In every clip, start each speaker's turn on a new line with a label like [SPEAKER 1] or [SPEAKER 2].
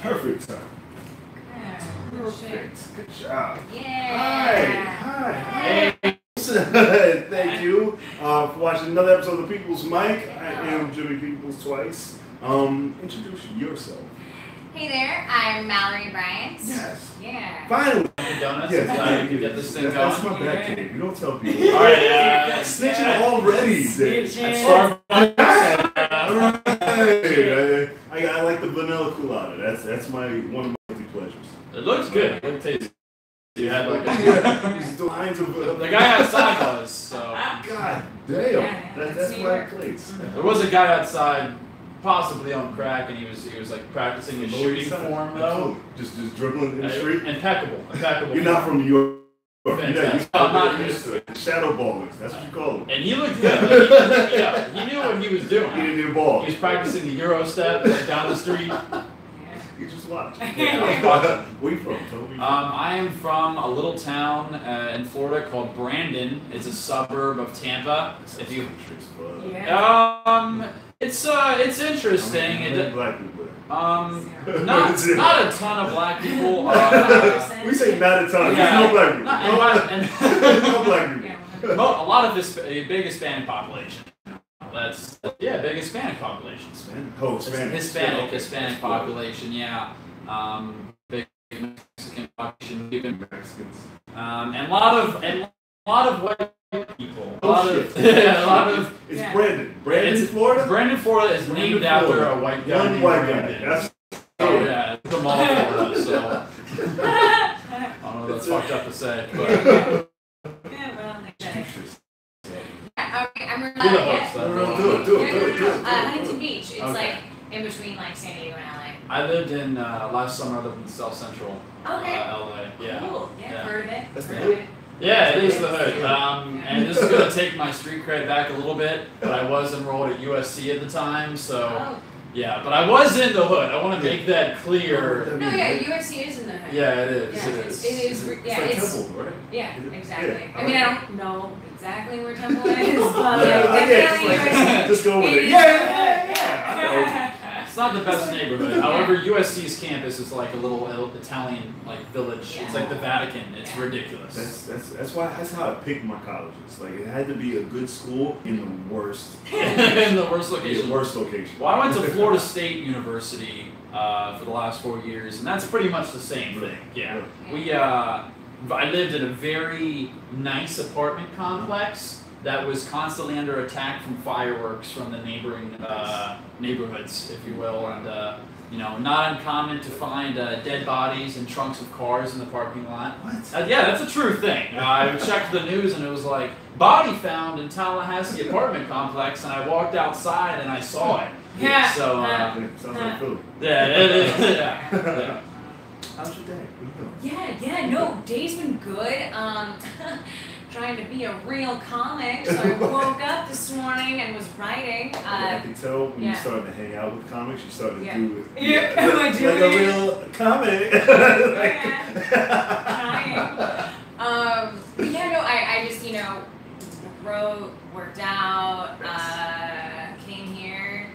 [SPEAKER 1] Perfect time.
[SPEAKER 2] Perfect.
[SPEAKER 1] Good job.
[SPEAKER 2] Yeah.
[SPEAKER 1] Hi. Thank you for watching another episode of The People's Mic. I am Jimmy Peoples twice. Introduce yourself.
[SPEAKER 2] Hey there, I'm Mallorie Bryant.
[SPEAKER 1] Yes.
[SPEAKER 2] Yeah.
[SPEAKER 1] Finally.
[SPEAKER 3] Donuts.
[SPEAKER 1] Yes.
[SPEAKER 3] You can get this thing going.
[SPEAKER 1] That's my bad kid. You don't tell people.
[SPEAKER 3] All right.
[SPEAKER 1] Snitching already. I like the vanilla colada. That's one of my guilty pleasures.
[SPEAKER 3] It looks good. It tastes. You had like
[SPEAKER 1] these lines of
[SPEAKER 3] the guy outside was so.
[SPEAKER 1] God damn. That's my place.
[SPEAKER 3] There was a guy outside, possibly on crack, and he was like practicing his shooting form though.
[SPEAKER 1] Just dribbling in the street.
[SPEAKER 3] Impeccable.
[SPEAKER 1] You're not from New York.
[SPEAKER 3] I'm not used to it.
[SPEAKER 1] Shadow ballers. That's what you call them.
[SPEAKER 3] And he looked good. Like, he knew what he was doing.
[SPEAKER 1] He didn't need a ball.
[SPEAKER 3] He was practicing the Euro step like, down the street.
[SPEAKER 1] You just watch. Where you from? Tell me.
[SPEAKER 3] I am from a little town in Florida called Brandon. It's a suburb of Tampa. If you, it's interesting.
[SPEAKER 1] Black people.
[SPEAKER 3] Not a ton of black people.
[SPEAKER 1] We say not a ton. There's no black people. No black people.
[SPEAKER 3] A lot of this big Hispanic population. Big Hispanic population. Hispanic population, yeah. Big Mexican population, even Mexicans. And a lot of white people. A lot of.
[SPEAKER 1] It's Brandon. Brandon, Florida.
[SPEAKER 3] Brandon, Florida is named after a white guy.
[SPEAKER 1] One white guy. That's.
[SPEAKER 3] Yeah, it's from all Florida. So. I don't know. That's fucked up to say, but.
[SPEAKER 2] I'm
[SPEAKER 3] Do it.
[SPEAKER 2] Huntington Beach. It's like in between like San Diego and LA.
[SPEAKER 3] I lived in last summer. I lived in South Central.
[SPEAKER 2] Okay.
[SPEAKER 3] LA. Yeah.
[SPEAKER 2] Cool. Yeah. Heard of it.
[SPEAKER 1] That's the hood.
[SPEAKER 3] Yeah, it is the hood. And this is gonna take my street cred back a little bit, but I was enrolled at USC at the time, so yeah. But I was in the hood. I want to make that clear.
[SPEAKER 2] No, yeah, USC is in the hood.
[SPEAKER 3] Yeah, it is.
[SPEAKER 2] Yeah, it is. Yeah,
[SPEAKER 1] it's like Temple, right?
[SPEAKER 2] Yeah, exactly.
[SPEAKER 1] Yeah.
[SPEAKER 2] I mean, I don't know exactly where Temple is, but
[SPEAKER 1] just go with it. Yeah.
[SPEAKER 3] It's not the best neighborhood. However, USC's campus is like a little Italian like village. It's like the Vatican. It's ridiculous.
[SPEAKER 1] That's how I picked my colleges. Like it had to be a good school in the worst.
[SPEAKER 3] In the worst location.
[SPEAKER 1] The worst location.
[SPEAKER 3] Well, I went to Florida State University for the last 4 years, and that's pretty much the same thing. Yeah. I lived in a very nice apartment complex that was constantly under attack from fireworks from the neighboring neighborhoods, if you will, and not uncommon to find dead bodies and trunks of cars in the parking lot.
[SPEAKER 1] What?
[SPEAKER 3] Yeah, that's a true thing. I checked the news and it was like, body found in Tallahassee apartment complex, and I walked outside and I saw it.
[SPEAKER 2] Yeah.
[SPEAKER 3] So,
[SPEAKER 1] sounds like Philly.
[SPEAKER 3] Yeah, it is. Yeah.
[SPEAKER 1] How's your day? What are you doing?
[SPEAKER 2] Yeah, no, day's been good. Trying to be a real comic, so I woke up this morning and was writing.
[SPEAKER 1] I can tell when you started to hang out with comics, you started to do it.
[SPEAKER 2] Yeah,
[SPEAKER 1] like a real comic.
[SPEAKER 2] But yeah, no, I just, wrote, worked out, came here,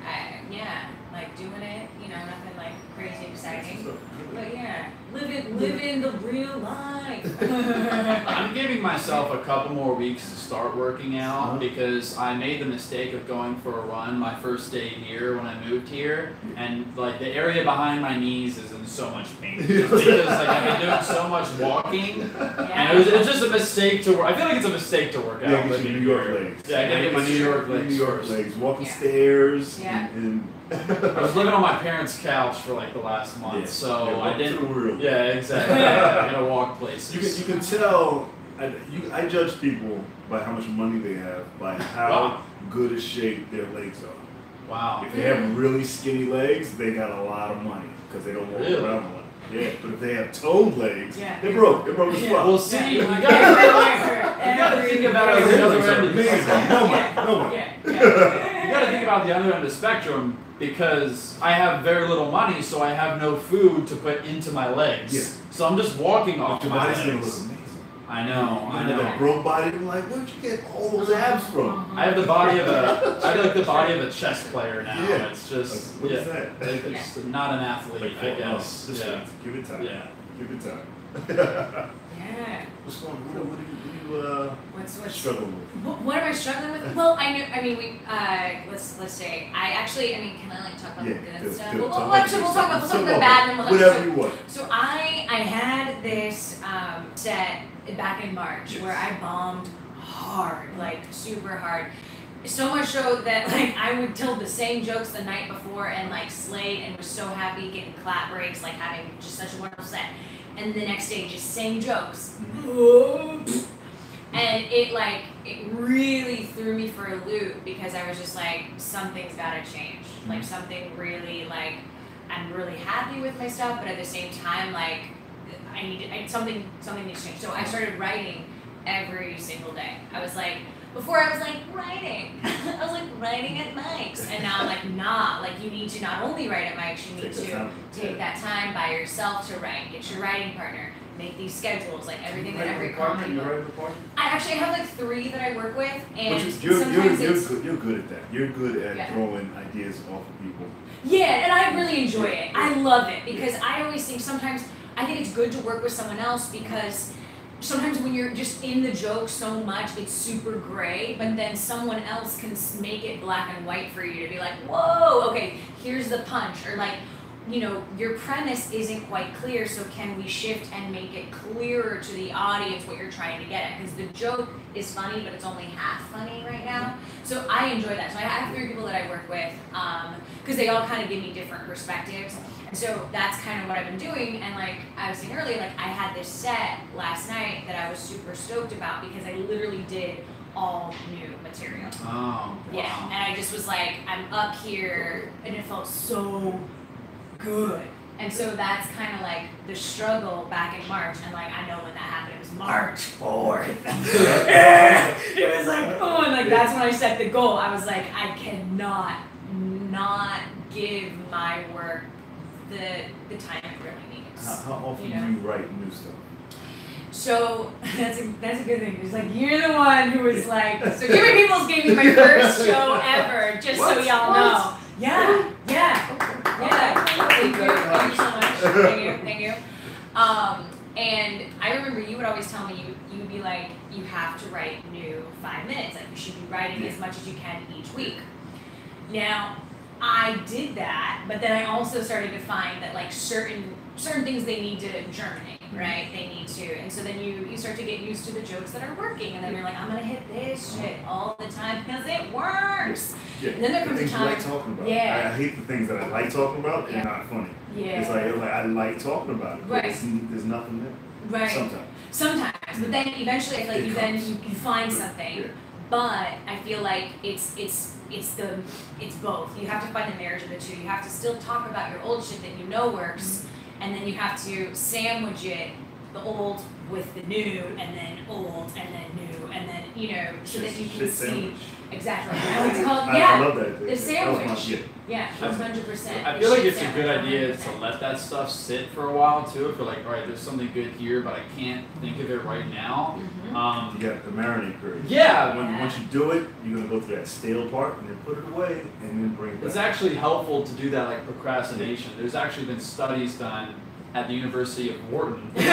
[SPEAKER 2] like doing it, nothing like crazy exciting. But yeah, living the real life.
[SPEAKER 3] I'm giving myself a couple more weeks to start working out because I made the mistake of going for a run my first day here when I moved here, and like the area behind my knees is in so much pain because like I've been doing so much walking, and it was just a mistake to work. I feel like it's a mistake to work out.
[SPEAKER 1] Yeah, get your New York legs.
[SPEAKER 3] Yeah, I gotta get my New York legs.
[SPEAKER 1] Walking stairs.
[SPEAKER 2] Yeah.
[SPEAKER 1] And
[SPEAKER 3] I was living on my parents' couch for like the last month, so I didn't. Yeah, exactly. I'm gonna walk places.
[SPEAKER 1] You can tell. I judge people by how much money they have, by how good a shape their legs are.
[SPEAKER 3] Wow.
[SPEAKER 1] If they have really skinny legs, they got a lot of money because they don't walk around a lot. Yeah, but if they have toned legs, they're broke. They're broke as fuck.
[SPEAKER 3] Well, see, you gotta think about the other end of the spectrum. You gotta think about the other end of the spectrum because I have very little money, so I have no food to put into my legs. Yeah. So I'm just walking off my legs. I know.
[SPEAKER 1] That broke body. I'm like, where'd you get all those abs from?
[SPEAKER 3] I have the body of I feel like the body of a chess player now.
[SPEAKER 1] Yeah.
[SPEAKER 3] It's just
[SPEAKER 1] what is that?
[SPEAKER 3] It's not an athlete, I guess.
[SPEAKER 1] Yeah. Give it time.
[SPEAKER 3] Yeah.
[SPEAKER 1] Give it time.
[SPEAKER 2] Yeah.
[SPEAKER 1] What's going on? What do you
[SPEAKER 2] What's
[SPEAKER 1] struggling with?
[SPEAKER 2] What am I struggling with? Well, I mean, we let's say I actually, I mean, can I like talk about the good stuff? We'll talk about the bad and we'll
[SPEAKER 1] whatever you want.
[SPEAKER 2] So I had this set back in March where I bombed hard, like super hard. So much so that like I would tell the same jokes the night before and like slayed and was so happy getting clap breaks, like having just such a wonderful set. And the next day, just same jokes. And it really threw me for a loop because I was just like, something's gotta change. Like something really like, I'm really happy with my stuff, but at the same time, like something needs to change. So I started writing every single day. Before I was like writing. I was like writing at mics. And now I'm like, nah, like you need to not only write at mics, you need to take that time by yourself to write. Get your writing partner. Make these schedules, like everything that every comic. I actually have like 3 that I work with, and
[SPEAKER 1] you're good at that. You're good at throwing ideas off of people.
[SPEAKER 2] Yeah, and I really enjoy it. I love it because I always think sometimes I think it's good to work with someone else because sometimes when you're just in the joke so much, it's super gray, but then someone else can make it black and white for you to be like, whoa, okay, here's the punch, or like, you know, your premise isn't quite clear, so can we shift and make it clearer to the audience what you're trying to get at? Because the joke is funny, but it's only half funny right now. So I enjoy that. So I have 3 people that I work with, because they all kind of give me different perspectives. And so that's kind of what I've been doing. And like I was saying earlier, like I had this set last night that I was super stoked about because I literally did all new material.
[SPEAKER 3] Oh, wow.
[SPEAKER 2] Yeah, and I just was like, I'm up here, and it felt so good. And so that's kind of like the struggle back in March. And like, I know when that happened, it was March 4th. It was like, oh, and like that's when I set the goal. I was like, I cannot not give my work the time it really needs.
[SPEAKER 1] How often do you write new stuff?
[SPEAKER 2] So that's a good thing. It's like you're the one who was like, so Jimmy Peoples gave me my first show ever, just so y'all know. Yeah. Thank you so much. Thank you. And I remember you would always tell me you would be like, you have to write new 5 minutes. Like you should be writing as much as you can each week. Now, I did that, but then I also started to find that like certain things they need to germinate, right? They need to, and so then you start to get used to the jokes that are working, and then you're like, I'm gonna hit this shit all the time because it works.
[SPEAKER 1] Yeah.
[SPEAKER 2] And then there comes a time.
[SPEAKER 1] I like talking about.
[SPEAKER 2] Yeah.
[SPEAKER 1] I hate the things that I like talking about and not funny.
[SPEAKER 2] Yeah.
[SPEAKER 1] It's like I like talking about it, but
[SPEAKER 2] Right.
[SPEAKER 1] there's nothing there.
[SPEAKER 2] Right. Sometimes, but then eventually I feel like you find something.
[SPEAKER 1] Yeah.
[SPEAKER 2] But I feel like it's both. You have to find the marriage of the two. You have to still talk about your old shit that you know works, and then you have to sandwich it, the old with the new, and then old, and then new, and then so that you can see exactly. I like to call it,
[SPEAKER 1] I love that.
[SPEAKER 2] the sandwich.
[SPEAKER 1] Yeah.
[SPEAKER 2] 100%.
[SPEAKER 3] I feel like it's a good idea to let that stuff sit for a while too. If you're like, all right, there's something good here, but I can't think of it right now.
[SPEAKER 1] Yeah, the marinade period.
[SPEAKER 3] Yeah.
[SPEAKER 1] Once you do it, you're gonna go through that stale part and then put it away and then bring it back.
[SPEAKER 3] It's actually helpful to do that, like procrastination. There's actually been studies done at the University of Wharton.
[SPEAKER 1] Shout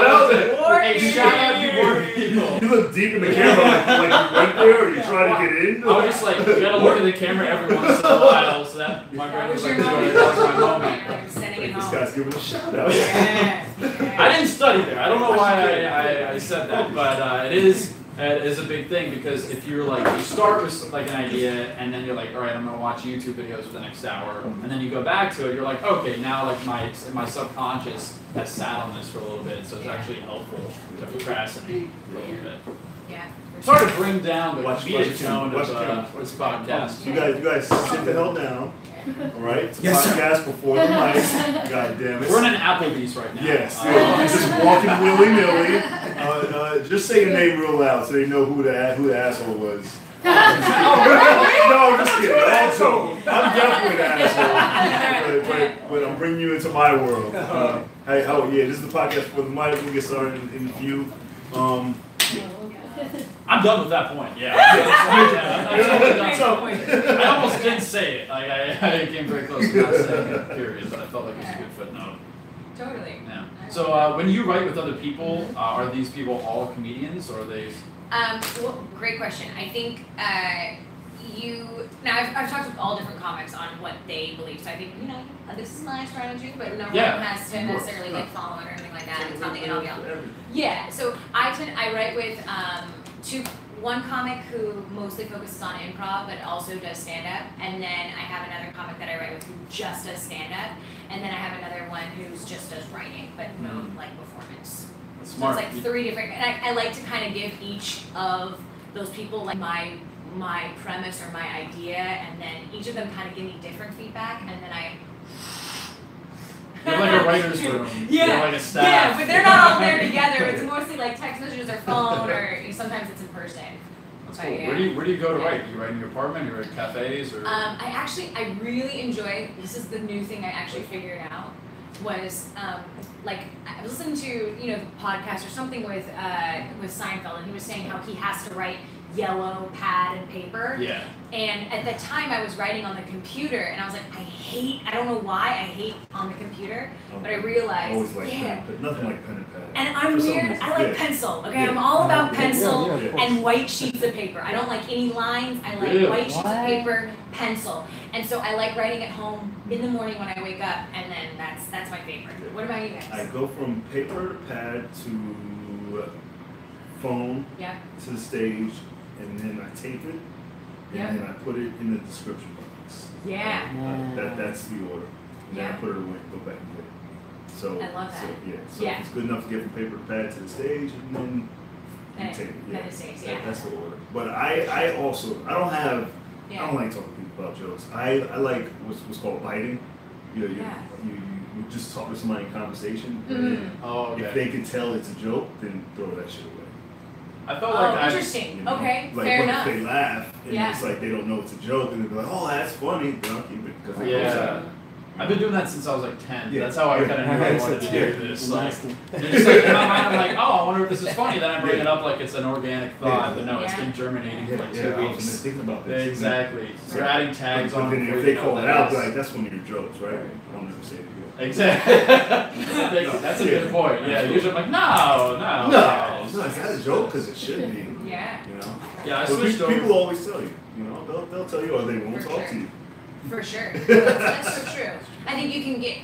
[SPEAKER 1] out to
[SPEAKER 2] Wharton.
[SPEAKER 3] Hey, shout out to Wharton people.
[SPEAKER 1] You look deep in the camera like you went there or you trying to get in.
[SPEAKER 3] I was just like, you gotta look at the camera every once in a while, so that my brain was like, that's my moment.
[SPEAKER 2] I'm sending it
[SPEAKER 1] This
[SPEAKER 2] home.
[SPEAKER 1] guy's giving a shout out.
[SPEAKER 2] Yeah.
[SPEAKER 3] I didn't study there. I don't know why I said that, but it is a big thing because if you're like, you start with like an idea and then you're like, all right, I'm gonna watch YouTube videos for the next hour, and then you go back to it, you're like, okay, now like my subconscious has sat on this for a little bit, so it's actually helpful to procrastinate a little bit.
[SPEAKER 2] Yeah.
[SPEAKER 3] It's hard to bring down the
[SPEAKER 1] Watch
[SPEAKER 3] comedic
[SPEAKER 1] the
[SPEAKER 3] tone
[SPEAKER 1] camera.
[SPEAKER 3] of this podcast.
[SPEAKER 1] You guys sit the hell down. All right? It's a
[SPEAKER 3] Yes, sir.
[SPEAKER 1] podcast before the mic. God damn it.
[SPEAKER 3] We're in an Applebee's right now.
[SPEAKER 1] Yes. Just walking willy-nilly. Just say your name real loud so they know who the asshole was. No, I'm just kidding. Also, I'm definitely the asshole. but I'm bringing you into my world. Hey, yeah, this is the podcast for the mic. We'll get started in a few.
[SPEAKER 3] I'm done with that point. Yeah. I almost didn't say it. Like I came very close to not saying it. Period. But I felt like it was a good footnote.
[SPEAKER 2] Totally.
[SPEAKER 3] Yeah. So when you write with other people, are these people all comedians or are they?
[SPEAKER 2] Well, great question. I think I've talked with all different comics on what they believe. So I think this is my strategy, but no one has to necessarily like follow it or anything like that. It's not the end all be all. Yeah. So I write with one comic who mostly focuses on improv, but also does stand up, and then I have another comic that I write with who just does stand up, and then I have another one who's just does writing, but no like performance.
[SPEAKER 3] Smart.
[SPEAKER 2] So it's like 3 different, and I like to kind of give each of those people like my premise or my idea, and then each of them kind of give me different feedback, and then I.
[SPEAKER 3] You're like a writer's room.
[SPEAKER 2] Yeah.
[SPEAKER 3] You're like a staff.
[SPEAKER 2] Yeah, but they're not all there together. It's mostly like text messages or phone, or sometimes it's in person.
[SPEAKER 3] That's cool. Yeah. Where do you go to write? You write in your apartment? You write at cafes? Or?
[SPEAKER 2] I really enjoy. This is the new thing I actually figured out. Was like I was listening to the podcast or something with Seinfeld, and he was saying how he has to write yellow pad and paper.
[SPEAKER 3] Yeah.
[SPEAKER 2] And at the time I was writing on the computer, and I was like, I don't know why I hate on the computer, but I realized,
[SPEAKER 1] I always like pen, but nothing like pen and pad.
[SPEAKER 2] And I'm weird, I like pencil, okay? I'm all about pencil and white sheets of paper. I don't like any lines, I like white sheets of paper, pencil. And so I like writing at home in the morning when I wake up, and then that's my favorite. What about you guys?
[SPEAKER 1] I go from paper to pad to phone to the stage, and then I tape it, and then I put it in the description box.
[SPEAKER 2] Yeah.
[SPEAKER 1] That's the order. And then I put it away, go back and get it. So
[SPEAKER 2] I love that.
[SPEAKER 1] So if it's good enough to get from paper to pad to the stage, and then you tape it.
[SPEAKER 2] Then it stays,
[SPEAKER 1] That's the order. But I don't like talking to people about jokes. I like what's called biting. You just talk to somebody in conversation, and if they can tell it's a joke, then throw that shit away.
[SPEAKER 3] I felt like
[SPEAKER 2] interesting. Okay,
[SPEAKER 1] like
[SPEAKER 2] fair
[SPEAKER 1] what
[SPEAKER 2] enough.
[SPEAKER 1] If they laugh, and it's like they don't know it's a joke, and they're like, "Oh, that's funny," then I'll keep it because
[SPEAKER 3] I've been doing that since I was like 10. That's how I kind of knew I wanted to do this. Like, just like in my mind, I'm like, oh, I wonder if this is funny. Then I bring it up like it's an organic thought, but no, it's been germinating for like 2 weeks.
[SPEAKER 1] Thinking about this.
[SPEAKER 3] Exactly. So you're adding tags on.
[SPEAKER 1] Then if they call it out, like that's one of your jokes, right? I'll never say it again.
[SPEAKER 3] Exactly. That's a good point. Yeah. Usually I'm like, no.
[SPEAKER 1] It's not a joke because it should be.
[SPEAKER 2] Yeah.
[SPEAKER 3] Yeah. I switched over.
[SPEAKER 1] People always tell you. They'll tell you, or they won't talk to you.
[SPEAKER 2] For sure. That's so true. I think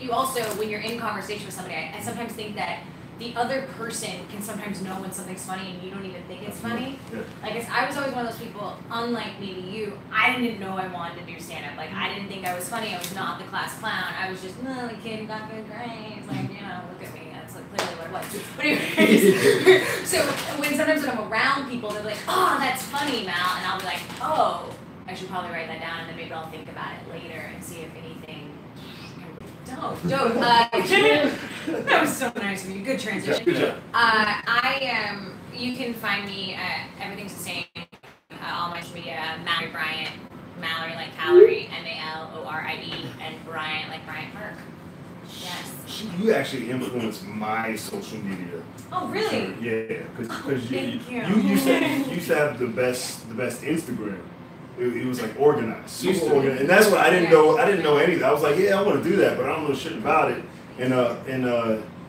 [SPEAKER 2] you also, when you're in conversation with somebody, I sometimes think that the other person can sometimes know when something's funny and you don't even think it's funny.
[SPEAKER 1] Yeah.
[SPEAKER 2] Like, I was always one of those people, unlike maybe you, I didn't know I wanted to do stand-up. Like, I didn't think I was funny. I was not the class clown. I was just, the kid who got good grades. Like, look at me. That's like clearly what it was. But anyways, so sometimes when I'm around people, they're like, oh, that's funny, Mal. And I'll be like, oh, I should probably write that down, and then maybe I'll think about it later and see if anything. Dope. That was so nice of you. Good transition.
[SPEAKER 1] Good job.
[SPEAKER 2] You can find me. Everything's the same. All my social media. Mallorie Bryant. Mallorie like calorie. MALORIE. And Bryant like Bryant Park. Yes.
[SPEAKER 1] You actually influenced my social media.
[SPEAKER 2] Oh really?
[SPEAKER 1] Yeah, because
[SPEAKER 2] you
[SPEAKER 1] used to have the best Instagram. It was like organized, super organized, and that's what I didn't know. I didn't know anything. I was like, yeah, I want to do that, but I don't know shit about it. And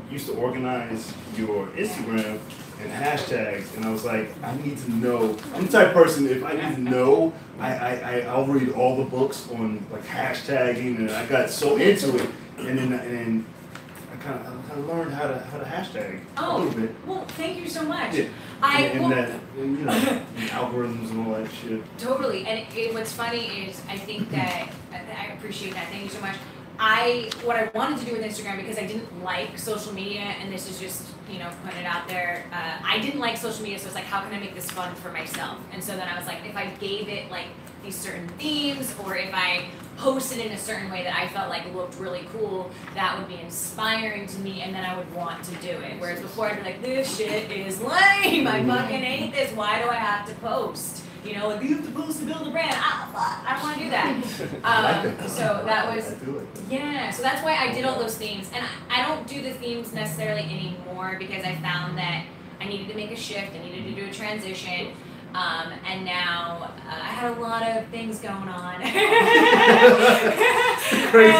[SPEAKER 1] used to organize your Instagram and hashtags, and I was like, I need to know. I'm the type of person, if I need to know, I'll read all the books on like hashtagging, and I got so into it, and then I kind of learned how to hashtag a little bit.
[SPEAKER 2] Well, thank you so much.
[SPEAKER 1] Yeah. And algorithms and all that shit.
[SPEAKER 2] Totally, and what's funny is I think that I appreciate that. Thank you so much. What I wanted to do with Instagram, because I didn't like social media, and this is just putting it out there. I didn't like social media, so it's like, how can I make this fun for myself? And so then I was like, if I gave it like these certain themes, or if I posted in a certain way that I felt like looked really cool, that would be inspiring to me, and then I would want to do it. Whereas before I'd be like, this shit is lame, I fucking hate this, why do I have to post? you know, like you have to post to build a brand. I don't want to do that. So that was, yeah. So that's why I did all those themes, and I don't do the themes necessarily anymore because I found that I needed to make a shift. I needed to do a transition. And now I had a lot of things going on.
[SPEAKER 1] Crazy.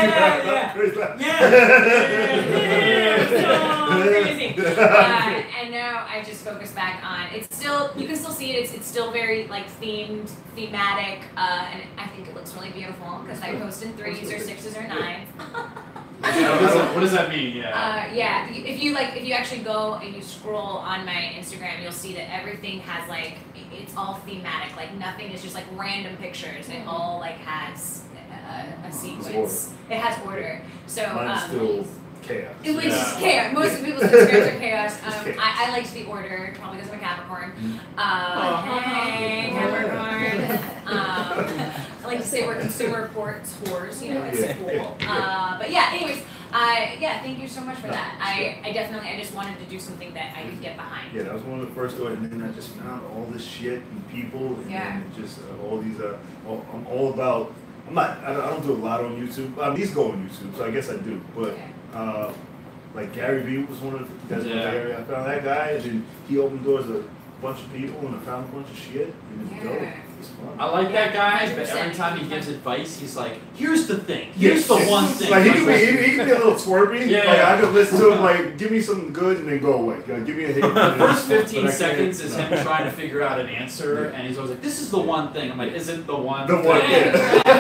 [SPEAKER 2] And now I just focus back on. It's still, you can still see it. It's still very like thematic, and I think it looks really beautiful because I post in 3s or 6s or 9s.
[SPEAKER 3] What does that mean?
[SPEAKER 2] Yeah. If you actually go and you scroll on my Instagram, you'll see that everything has like, it's all thematic. Like nothing is just like random pictures. It all like has a sequence. It has order. So
[SPEAKER 1] mine's still chaos.
[SPEAKER 2] It was just chaos. Most of people's Instagrams are chaos. I liked the order, probably because I'm a Capricorn. Hey, Capricorn. I like to say we're consumer reports whores, you know, it's cool. But yeah, anyways, yeah, thank you so much for that. I just wanted to do something that I could get behind.
[SPEAKER 1] Yeah, that was one of the first stories, and then I just found all this shit and people, and then just all these, I'm all about, I don't do a lot on YouTube. These go on YouTube, so I guess I do, but like Gary Vee was one of the guys in the area. I found that guy, and then he opened doors to a bunch of people, and I found a bunch of shit, and it's dope.
[SPEAKER 3] I like that guy, but every time he gives advice, he's like, here's the thing, here's the one thing.
[SPEAKER 1] Like, he can be a little twerpy. Yeah. Like, I could listen to him, like, give me something good and then go away. Like, give me a hit.
[SPEAKER 3] The first 15 seconds is him trying to figure out an answer, and he's always like, this is the one thing. I'm like, is it the one thing?
[SPEAKER 1] Yeah.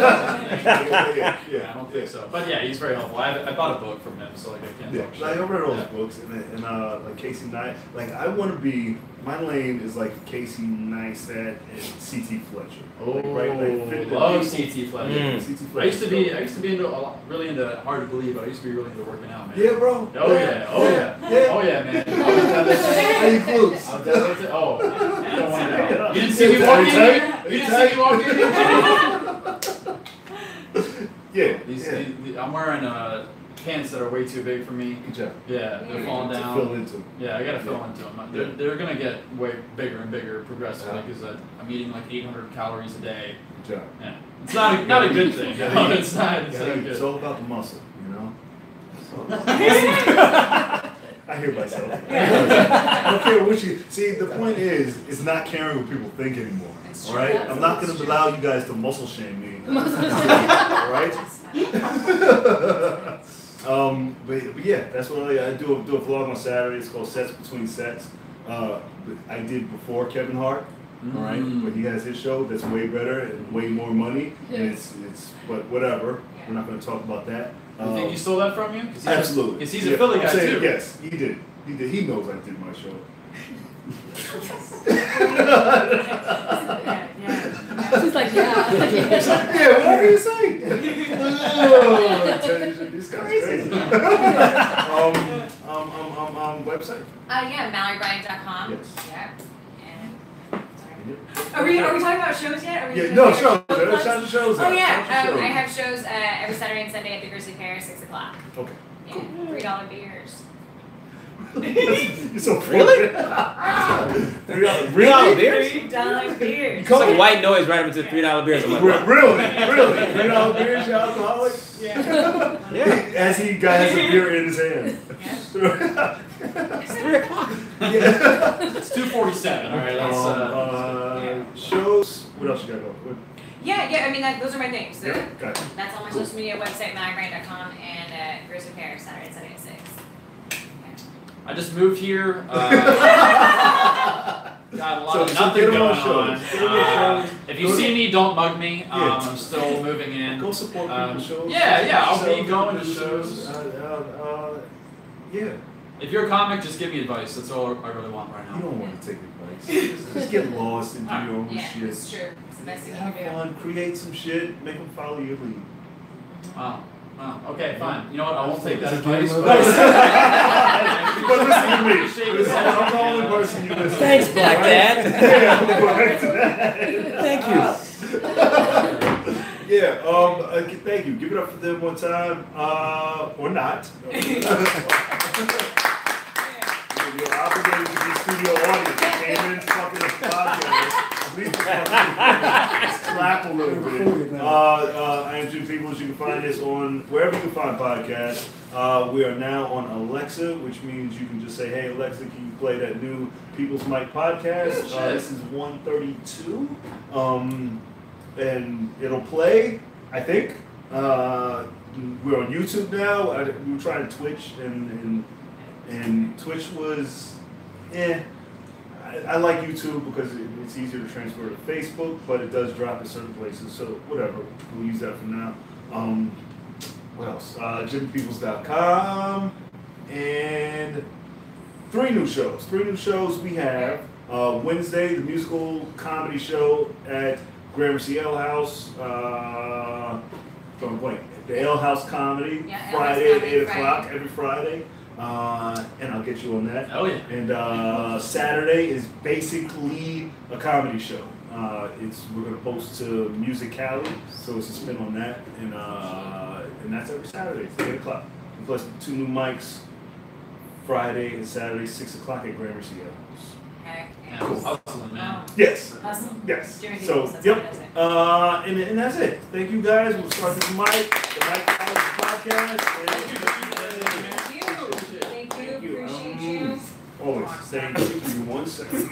[SPEAKER 3] I don't think so. But yeah, he's very helpful. I bought a book from him, so like, I can't talk shit.
[SPEAKER 1] Like, I read all his books, and like, Casey Neistat. Like, I want to be, my lane is like Casey Neistat and C.T. Fletcher.
[SPEAKER 3] Oh,
[SPEAKER 1] right?
[SPEAKER 3] love C.T. Fletcher.
[SPEAKER 1] C.T.
[SPEAKER 3] I used to be really into, hard to believe, but I used to be really into working out, man.
[SPEAKER 1] Yeah, bro.
[SPEAKER 3] Oh yeah, man.
[SPEAKER 1] How you close?
[SPEAKER 3] I don't want to know. You didn't see me walking in? You didn't see me walking in? Yeah. I'm wearing pants that are way too big for me.
[SPEAKER 1] Good job.
[SPEAKER 3] Yeah, they're falling down.
[SPEAKER 1] Fill into.
[SPEAKER 3] Yeah, I gotta fill into them. They're gonna get way bigger and bigger progressively because I'm eating like 800 calories a day.
[SPEAKER 1] Good job.
[SPEAKER 3] Yeah, it's not a good thing. It's not good.
[SPEAKER 1] It's all about the muscle, you know. I hear myself. I don't care what you see. The point is, it's not caring what people think anymore. All right, I'm not going to allow you guys to muscle shame me. All right. But yeah, that's what I do. Do a vlog on Saturday. It's called Sets Between Sets. I did before Kevin Hart. All right, but he has his show that's way better and way more money. And it's but whatever. We're not going to talk about that.
[SPEAKER 3] You think you stole that from you?
[SPEAKER 1] Absolutely.
[SPEAKER 3] Because he's a Philly guy too.
[SPEAKER 1] Yes, he did. He knows I did my show.
[SPEAKER 4] She's like, yeah.
[SPEAKER 1] Yeah, what are you saying? This guy's crazy. Website?
[SPEAKER 2] MalorieBryant.com.
[SPEAKER 1] Yes.
[SPEAKER 2] Yeah. Are we talking about shows yet?
[SPEAKER 1] Shows.
[SPEAKER 2] Oh yeah, I have shows every Saturday and Sunday at the Grizzly Pear, 6 o'clock.
[SPEAKER 1] Okay.
[SPEAKER 2] Yeah, cool. $3 beers.
[SPEAKER 1] You're so
[SPEAKER 5] really?
[SPEAKER 1] $3
[SPEAKER 5] beers?
[SPEAKER 2] $3 beers.
[SPEAKER 5] It's like a white noise right up into $3 beers. I'm like,
[SPEAKER 1] really? $3 beers, you're alcoholic?
[SPEAKER 2] Yeah.
[SPEAKER 1] As he has a beer in his hand.
[SPEAKER 2] Yeah.
[SPEAKER 5] It's 3 o'clock.
[SPEAKER 3] Yeah. It's 2:47. All right, let's
[SPEAKER 1] shows. What else you got going?
[SPEAKER 2] Yeah. I mean, those are my things. So
[SPEAKER 1] Gotcha.
[SPEAKER 2] that's on my social media website, MalorieBryant.com, and Grizzly Pear, Saturday and Sunday at 6.
[SPEAKER 3] I just moved here. Got a lot of nothing going on. If you see me, don't mug me. I'm still moving in.
[SPEAKER 1] Go support people's shows.
[SPEAKER 3] Yeah, I'll be going to shows.
[SPEAKER 1] Yeah.
[SPEAKER 3] If you're a comic, just give me advice. That's all I really want right now.
[SPEAKER 1] You don't want to take advice. Just get lost and do your own shit.
[SPEAKER 2] It's true. It's the best thing you
[SPEAKER 1] Have
[SPEAKER 2] can do.
[SPEAKER 1] fun, create some shit, make them follow your lead.
[SPEAKER 3] Wow. Okay, fine. You know what? I won't take that advice.
[SPEAKER 1] But listen to me. I'm the only person you listen to.
[SPEAKER 5] Thanks, Black Dad.
[SPEAKER 1] Thank you. Yeah, thank you. Give it up for them one time, or not. You're obligated to the studio audience. You came in fucking podcast. clap a little bit. I am Jim Peoples. You can find us on wherever you can find podcasts. We are now on Alexa, which means you can just say, "Hey Alexa, can you play that new People's Mic podcast?" This is 132, and it'll play. I think we're on YouTube now. We were trying Twitch, and Twitch was, I like YouTube because it's easier to transfer to Facebook, but it does drop in certain places. So whatever, we'll use that for now. What else? JimPeoples.com, and 3 new shows. 3 new shows we have. Wednesday, the musical comedy show at Gramercy Ale House. The Ale House Comedy.
[SPEAKER 2] Yeah,
[SPEAKER 1] Friday at 8
[SPEAKER 2] Friday.
[SPEAKER 1] o'clock every Friday. And I'll get you on that.
[SPEAKER 3] Oh yeah.
[SPEAKER 1] And Saturday is basically a comedy show. We're gonna post to Musicali, so it's a spin on that, and that's every Saturday. It's 8 o'clock. And plus 2 new mics, Friday and Saturday, 6 o'clock at Gramercy Ale House.
[SPEAKER 2] Heck,
[SPEAKER 3] Yeah,
[SPEAKER 2] yeah.
[SPEAKER 3] hustling, man.
[SPEAKER 1] Yes.
[SPEAKER 2] Awesome.
[SPEAKER 1] Yes.
[SPEAKER 2] Jersey
[SPEAKER 1] So
[SPEAKER 2] Peoples, that's
[SPEAKER 1] yep.
[SPEAKER 2] what it is.
[SPEAKER 1] And that's it. Thank you guys. We'll start this mic, the Mike Collins podcast.
[SPEAKER 2] Thank you. Appreciate you.
[SPEAKER 1] Always. Thank you. Give me 1 second.